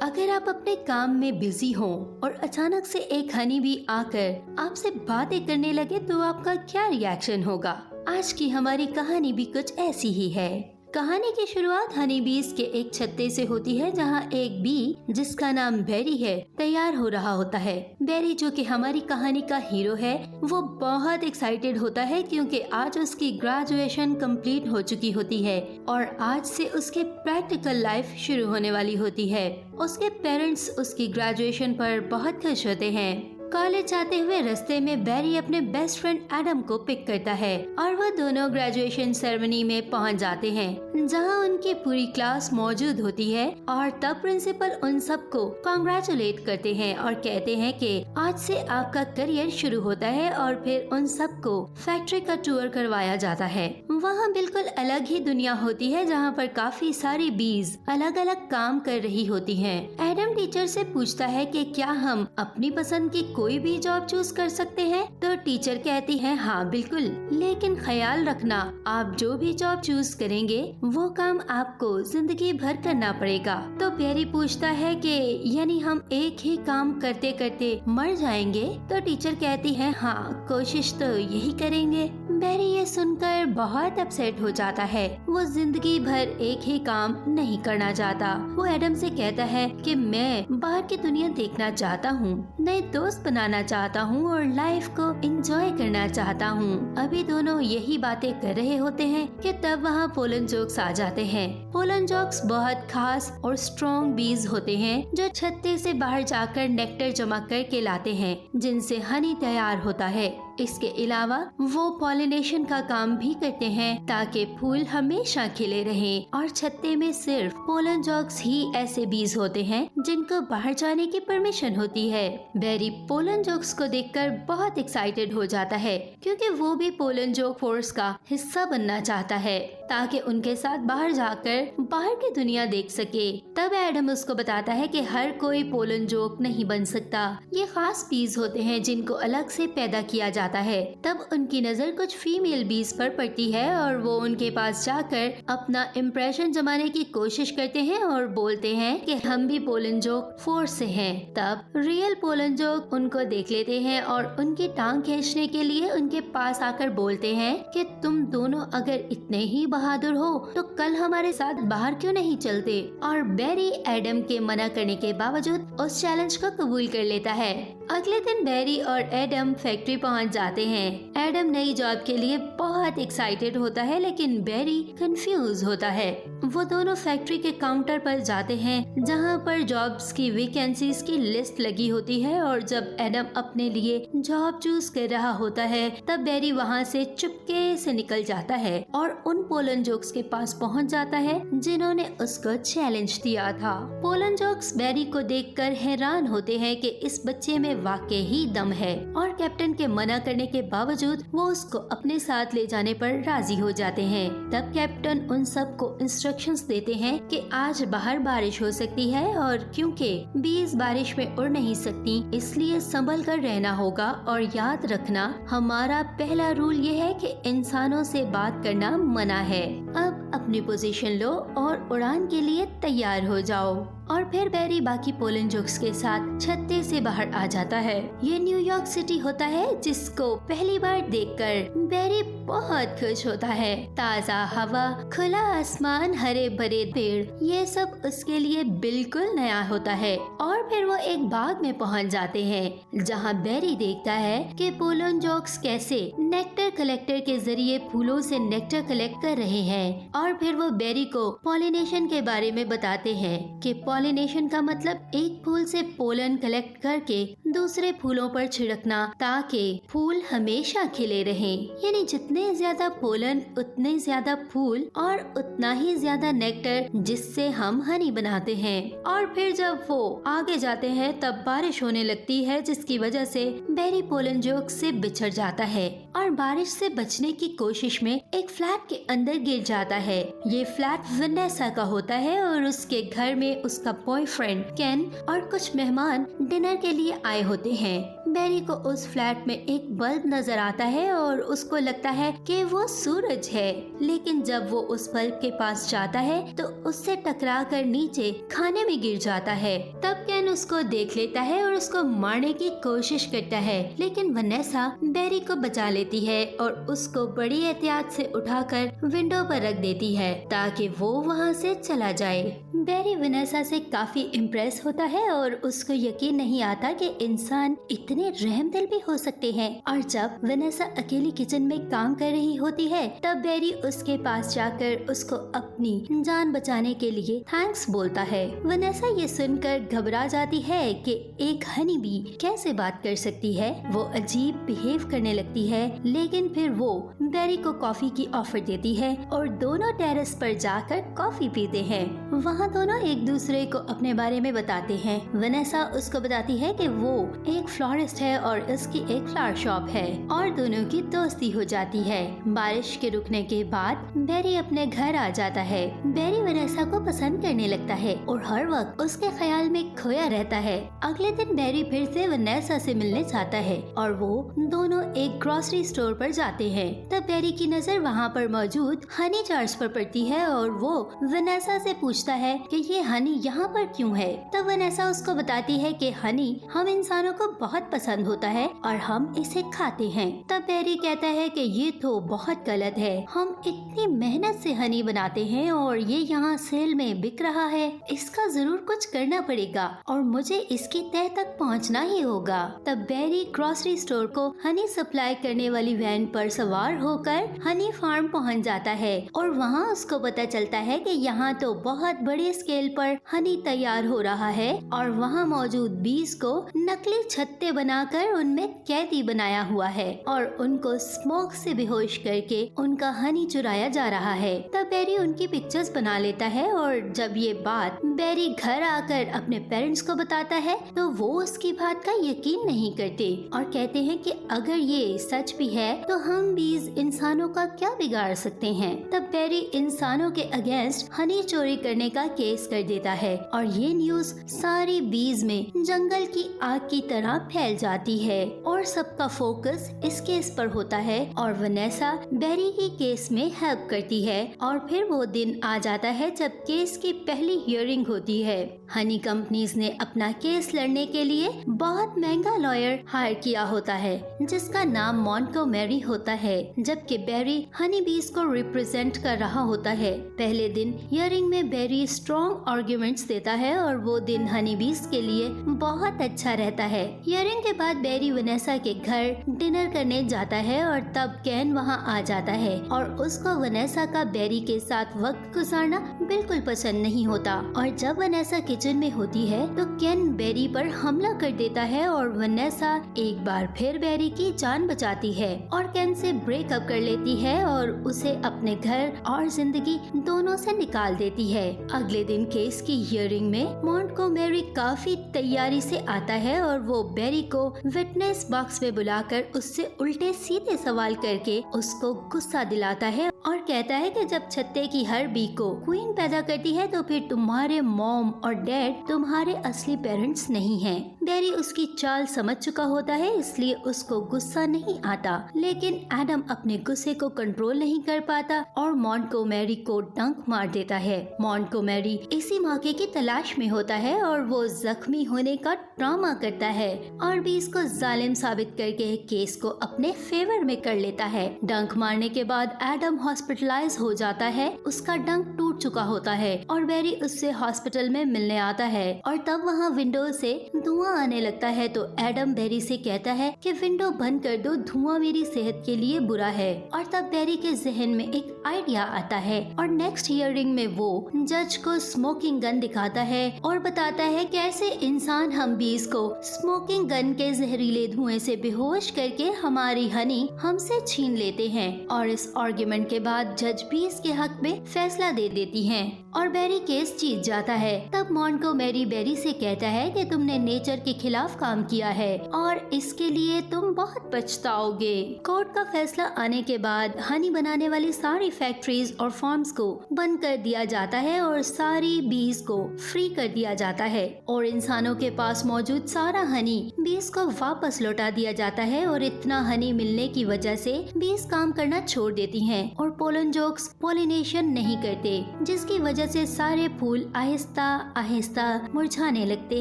अगर आप अपने काम में बिजी हो और अचानक से एक हनी बी आकर आपसे बातें करने लगे तो आपका क्या रिएक्शन होगा। आज की हमारी कहानी भी कुछ ऐसी ही है। कहानी की शुरुआत हनी बीज के एक छत्ते से होती है, जहां एक बी जिसका नाम बेरी है तैयार हो रहा होता है। बेरी, जो कि हमारी कहानी का हीरो है, वो बहुत एक्साइटेड होता है क्योंकि आज उसकी ग्रेजुएशन कंप्लीट हो चुकी होती है और आज से उसके प्रैक्टिकल लाइफ शुरू होने वाली होती है। उसके पेरेंट्स उसकी ग्रेजुएशन पर बहुत खुश होते हैं। कॉलेज जाते हुए रास्ते में बेरी अपने बेस्ट फ्रेंड एडम को पिक करता है और वो दोनों ग्रेजुएशन सेरेमनी में पहुंच जाते हैं, जहां उनकी पूरी क्लास मौजूद होती है। और तब प्रिंसिपल उन सबको कांग्रेचुलेट करते हैं और कहते हैं कि आज से आपका करियर शुरू होता है। और फिर उन सबको फैक्ट्री का टूर करवाया जाता है। वहाँ बिल्कुल अलग ही दुनिया होती है, जहाँ पर काफी सारी बीज अलग अलग काम कर रही होती हैं। एडम टीचर से पूछता है कि क्या हम अपनी पसंद की कोई भी जॉब चूज कर सकते हैं, तो टीचर कहती है हाँ बिल्कुल, लेकिन ख्याल रखना आप जो भी जॉब चूज करेंगे वो काम आपको जिंदगी भर करना पड़ेगा। तो बेरी पूछता है कि यानी हम एक ही काम करते करते मर जाएंगे, तो टीचर कहती है हाँ कोशिश तो यही करेंगे। बेरी ये सुनकर बहुत अपसेट हो जाता है। वो जिंदगी भर एक ही काम नहीं करना चाहता। वो एडम से कहता है कि मैं बाहर की दुनिया देखना चाहता हूँ, नए दोस्त बनाना चाहता हूँ और लाइफ को एंजॉय करना चाहता हूँ। अभी दोनों यही बातें कर रहे होते हैं कि तब वहाँ पोलन जोक्स आ जाते हैं। पोलन जोक्स बहुत खास और स्ट्रॉन्ग बीज होते हैं जो छत्ते से बाहर जाकर नेक्टर जमा करके लाते हैं, जिनसे हनी तैयार होता है। इसके अलावा वो पॉलिनेशन का काम भी करते हैं ताकि फूल हमेशा खिले रहें। और छत्ते में सिर्फ पोलन जोक्स ही ऐसे बीज होते हैं जिनको बाहर जाने की परमिशन होती है। बेरी पोलन जोक्स को देखकर बहुत एक्साइटेड हो जाता है क्योंकि वो भी पोलन जोक फोर्स का हिस्सा बनना चाहता है ताकि उनके साथ बाहर जाकर बाहर की दुनिया देख सके। तब एडम उसको बताता है कि हर कोई पोलन जोक नहीं बन सकता। ये खास बीज होते हैं जिनको अलग से पैदा किया जाता है। तब उनकी नजर कुछ फीमेल बीज पर पड़ती है और वो उनके पास जाकर अपना इम्प्रेशन जमाने की कोशिश करते हैं और बोलते हैं कि हम भी पोलन जोक फोर्स से हैं। तब रियल पोलन जोक उनको देख लेते हैं और उनकी टांग खींचने के लिए उनके पास आकर बोलते हैं कि तुम दोनों अगर इतने ही बहादुर हो तो कल हमारे साथ बाहर क्यों नहीं चलते। और बेरी एडम के मना करने के बावजूद उस चैलेंज को कबूल कर लेता है। अगले दिन बेरी और एडम फैक्ट्री पहुंच जाते हैं। एडम नई जॉब के लिए बहुत एक्साइटेड होता है, लेकिन बेरी कंफ्यूज होता है। वो दोनों फैक्ट्री के काउंटर पर जाते हैं जहां पर जॉब्स की वैकेंसीज की लिस्ट लगी होती है। और जब एडम अपने लिए जॉब चूज कर रहा होता है तब बेरी वहां से चुपके से निकल जाता है और उन पोलन जोक्स के पास पहुंच जाता है जिन्होंने उसको चैलेंज दिया था। पोलन जोक्स बेरी को देखकर हैरान होते हैं कि इस बच्चे में वाकई ही दम है और कैप्टन के मना करने के बावजूद वो उसको अपने साथ ले जाने पर राजी हो जाते हैं। तब कैप्टन उन सबको इंस्ट्रक्शंस देते हैं कि आज बाहर बारिश हो सकती है और क्योंकि बीज बारिश में उड़ नहीं सकती इसलिए संभल कर रहना होगा। और याद रखना हमारा पहला रूल ये है कि इंसानों से बात करना मना है। अब अपनी पोजीशन लो और उड़ान के लिए तैयार हो जाओ। और फिर बेरी बाकी पोलन जोक्स के साथ छत्ते से बाहर आ जाता है। ये न्यूयॉर्क सिटी होता है जिसको पहली बार देखकर बेरी बहुत खुश होता है। ताज़ा हवा, खुला आसमान, हरे भरे पेड़, ये सब उसके लिए बिल्कुल नया होता है। और फिर वो एक बाग में पहुंच जाते हैं जहां बेरी देखता है कि पोलन जोक्स कैसे नेक्टर कलेक्टर के जरिए फूलों से नेक्टर कलेक्ट कर रहे हैं। और फिर वो बेरी को पॉलिनेशन के बारे में बताते हैं कि पॉलिनेशन का मतलब एक फूल से पोलन कलेक्ट करके दूसरे फूलों पर छिड़कना ताकि फूल हमेशा खिले रहें। यानी जितने ज्यादा पोलन उतने ज्यादा फूल और उतना ही ज्यादा नेक्टर, जिससे हम हनी बनाते हैं। और फिर जब वो आगे जाते हैं तब बारिश होने लगती है जिसकी वजह से बेरी पोलन जोक से बिछड़ जाता है और बारिश से बचने की कोशिश में एक फ्लैट के अंदर गिर जाता है। ये फ्लैट वनेसा का होता है और उसके घर में उसका बॉयफ्रेंड केन और कुछ मेहमान डिनर के लिए आए होते हैं। बेरी को उस फ्लैट में एक बल्ब नजर आता है और उसको लगता है कि वो सूरज है, लेकिन जब वो उस बल्ब के पास जाता है तो उससे टकरा कर नीचे खाने में गिर जाता है। तब केन उसको देख लेता है और उसको मारने की कोशिश करता है, लेकिन वनेसा बेरी को बचा लेती है और उसको बड़ी एहतियात से उठाकर विंडो पर रख देती है ताकि वो वहाँ से चला जाए। बेरी वनेसा से काफी इम्प्रेस होता है और उसको यकीन नहीं आता कि इंसान इतने रहमदिल भी हो सकते हैं। और जब वनेसा अकेली किचन में काम कर रही होती है तब बेरी उसके पास जाकर उसको अपनी जान बचाने के लिए थैंक्स बोलता है। वनेसा ये सुनकर घबरा जाती है कि एक हनी बी कैसे बात कर सकती है। वो अजीब बिहेव करने लगती है, लेकिन फिर वो बेरी को कॉफी की ऑफर देती है और दोनों टेरेस पर जाकर कॉफी पीते हैं। वहाँ दोनों एक दूसरे को अपने बारे में बताते हैं। वनेसा उसको बताती है कि वो एक फ्लोरिस्ट है और इसकी एक फ्लावर शॉप है और दोनों की दोस्ती हो जाती है। बारिश के रुकने के बाद बेरी अपने घर आ जाता है। बेरी वनेसा को पसंद करने लगता है और हर वक्त उसके ख्याल में खोया रहता है। अगले दिन बेरी फिर से वनेसा से मिलने जाता है और वो दोनों एक ग्रोसरी स्टोर पर जाते हैं। तब बेरी की नजर वहाँ पर मौजूद हनी जार्स पर पड़ती है और वो वनेसा से पूछता है कि ये हनी यहाँ पर क्यों है। तब वनेसा उसको बताती है कि हनी हम इंसानों को बहुत पसंद होता है और हम इसे खाते हैं। तब बेरी कहता है कि ये तो बहुत गलत है, हम इतनी मेहनत से हनी बनाते हैं और ये यहाँ सेल में बिक रहा है, इसका जरूर कुछ करना पड़ेगा और मुझे इसकी तह तक पहुँचना ही होगा। तब बेरी ग्रोसरी स्टोर को हनी सप्लाई करने वाली वैन पर सवार होकर हनी फार्म पहुँच जाता है और वहाँ उसको पता चलता है कि यहाँ तो बहुत बड़े स्केल पर हनी तैयार हो रहा है और वहाँ मौजूद बीज को नकली छत्ते बनाकर उनमें कैदी बनाया हुआ है और उनको स्मोक से बेहोश करके उनका हनी चुराया जा रहा है। तब बेरी उनकी पिक्चर्स बना लेता है और जब ये बात बेरी घर आकर अपने पेरेंट्स को बताता है तो वो उसकी बात का यकीन नहीं करते और कहते हैं कि अगर ये सच भी है तो हम बीज इंसानों का क्या बिगाड़ सकते हैं। तब बेरी इंसानों के अगेंस्ट हनी चोरी करने का केस कर देता है और ये न्यूज सारी बीज में जंगल की आग की तरह फैल जाती है और सबका फोकस इस केस पर होता है और वनेसा बेरी की केस में हेल्प करती है। और फिर वो दिन आ जाता है जब केस की पहली हियरिंग होती है। हनी कंपनीज ने अपना केस लड़ने के लिए बहुत महंगा लॉयर हायर किया होता है जिसका नाम मॉन्टगोमेरी होता है, जबकि बेरी हनी बीज को रिप्रेजेंट कर रहा होता है। पहले दिन हियरिंग में बेरी स्ट्रॉन्ग आर्ग्यूमेंट्स देता है और वो दिन हनी बीज के लिए बहुत अच्छा रहता है। हियरिंग के बाद बेरी वनेसा के घर डिनर करने जाता है और तब केन वहाँ आ जाता है और उसको वनेसा का बेरी के साथ वक्त गुजारना बिल्कुल पसंद नहीं होता। और जब वनेसा किचन में होती है तो केन बेरी पर हमला कर देता है और वनेसा एक बार फिर बेरी की जान बचाती है और केन से ब्रेकअप कर लेती है और उसे अपने घर और जिंदगी दोनों से निकाल देती है। अगले दिन केस की हियरिंग में मॉन्टगोमेरी काफी तैयारी से आता है और वो बेरी को विटनेस बॉक्स में बुलाकर उससे उल्टे सीधे सवाल करके उसको गुस्सा दिलाता है और कहता है कि जब छत्ते की हर बी को क्वीन पैदा करती है तो फिर तुम्हारे मॉम और डैड तुम्हारे असली पेरेंट्स नहीं हैं। बेरी उसकी चाल समझ चुका होता है इसलिए उसको गुस्सा नहीं आता, लेकिन एडम अपने गुस्से को कंट्रोल नहीं कर पाता और मॉन्टगोमेरी को डंक मार देता है। मॉन्टगोमेरी इसी मौके की तलाश में होता है और वो जख्मी होने का ड्रामा करता है और बीस को जालिम साबित करके केस को अपने फेवर में कर लेता है। डंक मारने के बाद एडम हॉस्पिटलाइज हो जाता है, उसका डंक टूट चुका होता है और बेरी उससे हॉस्पिटल में मिलने आता है और तब वहाँ विंडो से धुआं आने लगता है तो एडम बेरी से कहता है कि विंडो बंद कर दो, धुआं मेरी सेहत के लिए बुरा है। और तब बेरी के जहन में एक आइडिया आता है और नेक्स्ट हियरिंग में वो जज को स्मोकिंग गन दिखाता है और बताता है कैसे इंसान हम बीस को स्मोकिंग गन के जहरीले धुएं से बेहोश करके हमारी हनी हमसे छीन लेते हैं और इस आर्ग्यूमेंट के बाद जज बीस के हक में फैसला दे देती हैं। और बेरी केस जीत जाता है। तब मॉन्टगोमेरी बेरी से कहता है कि तुमने नेचर के खिलाफ काम किया है और इसके लिए तुम बहुत पछताओगे। कोर्ट का फैसला आने के बाद हनी बनाने वाली सारी फैक्ट्रीज और फार्म्स को बंद कर दिया जाता है और सारी बीज को फ्री कर दिया जाता है और इंसानों के पास मौजूद सारा हनी बीज को वापस लौटा दिया जाता है। और इतना हनी मिलने की वजह से बीज काम करना छोड़ देती हैं और पोलन जोक्स पॉलिनेशन नहीं करते, जिसकी वजह से सारे फूल आहिस्ता आहिस्ता मुरझाने लगते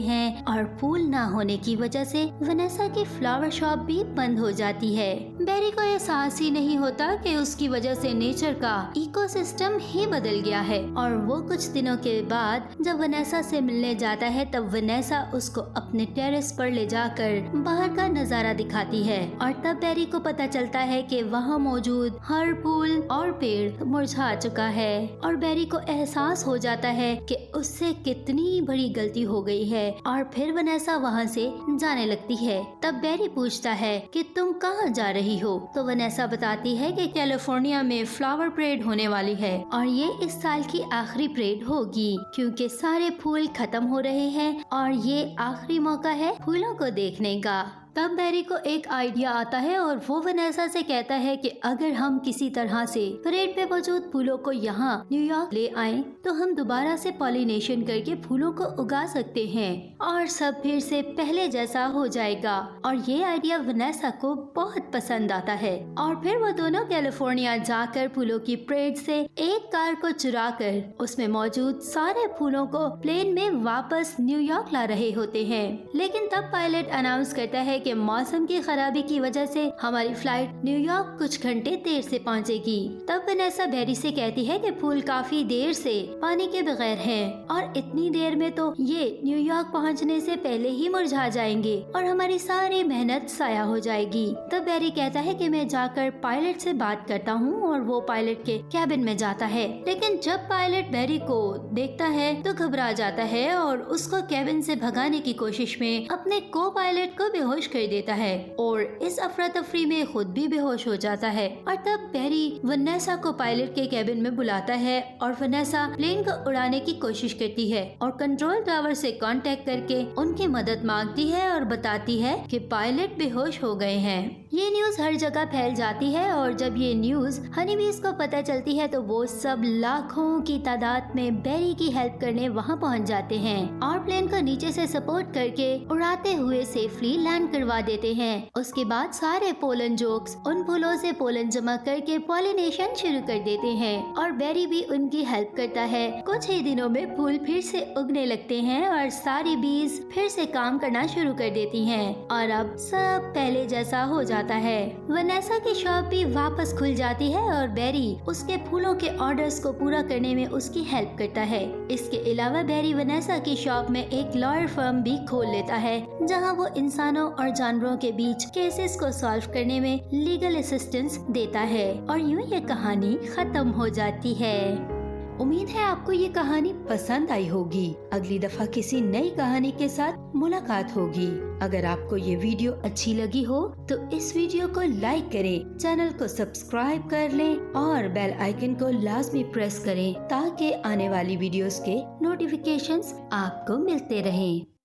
हैं और फूल ना होने की वजह से वनेसा की फ्लावर शॉप भी बंद हो जाती है। बेरी को एहसास ही नहीं होता कि उसकी वजह से नेचर का इकोसिस्टम ही बदल गया है। और वो कुछ दिनों के बाद जब वनेसा से मिलने जाता है तब वनेसा उसको अपने टेरेस पर ले जाकर बाहर का नजारा दिखाती है और तब बेरी को पता चलता है कि वहाँ मौजूद हर फूल और पेड़ मुरझा चुका है और बेरी को एहसास हो जाता है कि उससे कितनी बड़ी गलती हो गई है। और फिर वनेसा वहाँ से जाने लगती है। तब बेरी पूछता है कि तुम कहाँ जा रही हो, तो वनेसा बताती है कि कैलिफोर्निया में फ्लावर परेड होने वाली है और ये इस साल की आखिरी परेड होगी क्योंकि सारे फूल खत्म हो रहे हैं और ये आखिरी मौका है फूलों को देखने का। तब बेरी को एक आइडिया आता है और वो वनेसा से कहता है कि अगर हम किसी तरह से परेड पे मौजूद फूलों को यहाँ न्यूयॉर्क ले आएं, तो हम दोबारा से पॉलिनेशन करके फूलों को उगा सकते हैं और सब फिर से पहले जैसा हो जाएगा। और ये आइडिया वनेसा को बहुत पसंद आता है और फिर वो दोनों कैलिफोर्निया जाकर फूलों की परेड से एक कार को चुरा कर उसमें मौजूद सारे फूलों को प्लेन में वापस न्यूयॉर्क ला रहे होते हैं। लेकिन तब पायलट अनाउंस करता है कि मौसम की खराबी की वजह से हमारी फ्लाइट न्यूयॉर्क कुछ घंटे देर से पहुंचेगी। तब वनेसा बेरी से कहती है कि फूल काफी देर से पानी के बगैर हैं और इतनी देर में तो ये न्यूयॉर्क पहुंचने से पहले ही मुरझा जाएंगे और हमारी सारी मेहनत साया हो जाएगी। तब बेरी कहता है कि मैं जाकर पायलट से बात करता हूँ और वो पायलट के कैबिन में जाता है। लेकिन जब पायलट बेरी को देखता है तो घबरा जाता है और उसको कैबिन से भगाने की कोशिश में अपने को पायलट को बेहोश कर देता है और इस अफरा तफरी में खुद भी बेहोश हो जाता है। और तब बेरी वनेसा को पायलट के कैबिन में बुलाता है और वनेसा प्लेन को उड़ाने की कोशिश करती है और कंट्रोल टावर से कांटेक्ट करके उनकी मदद मांगती है और बताती है कि पायलट बेहोश हो गए हैं। ये न्यूज हर जगह फैल जाती है और जब ये न्यूज हनीबीज को पता चलती है तो वो सब लाखों की तादाद में बेरी की हेल्प करने वहाँ पहुँच जाते हैं और प्लेन को नीचे से सपोर्ट करके उड़ाते हुए सेफली लैंड करवा देते हैं। उसके बाद सारे पोलन जोक्स उन फूलों से पोलन जमा करके पॉलिनेशन शुरू कर देते हैं और बेरी भी उनकी हेल्प करता है। कुछ ही दिनों में फूल फिर से उगने लगते हैं और सारी बीज फिर से काम करना शुरू कर देती हैं और अब सब पहले जैसा हो जाता है। वनेसा की शॉप भी वापस खुल जाती है और बेरी उसके फूलों के ऑर्डर्स को पूरा करने में उसकी हेल्प करता है। इसके अलावा बेरी वनेसा की शॉप में एक लॉयर फर्म भी खोल लेता है जहाँ वो इंसानों और जानवरों के बीच केसेस को सॉल्व करने में लीगल असिस्टेंस देता है। और यूं ये कहानी खत्म हो जाती है। उम्मीद है आपको ये कहानी पसंद आई होगी। अगली दफा किसी नई कहानी के साथ मुलाकात होगी। अगर आपको ये वीडियो अच्छी लगी हो तो इस वीडियो को लाइक करें, चैनल को सब्सक्राइब कर लें और बेल आइकन को लाजमी प्रेस करें ताकि आने वाली वीडियोस के नोटिफिकेशंस आपको मिलते रहें।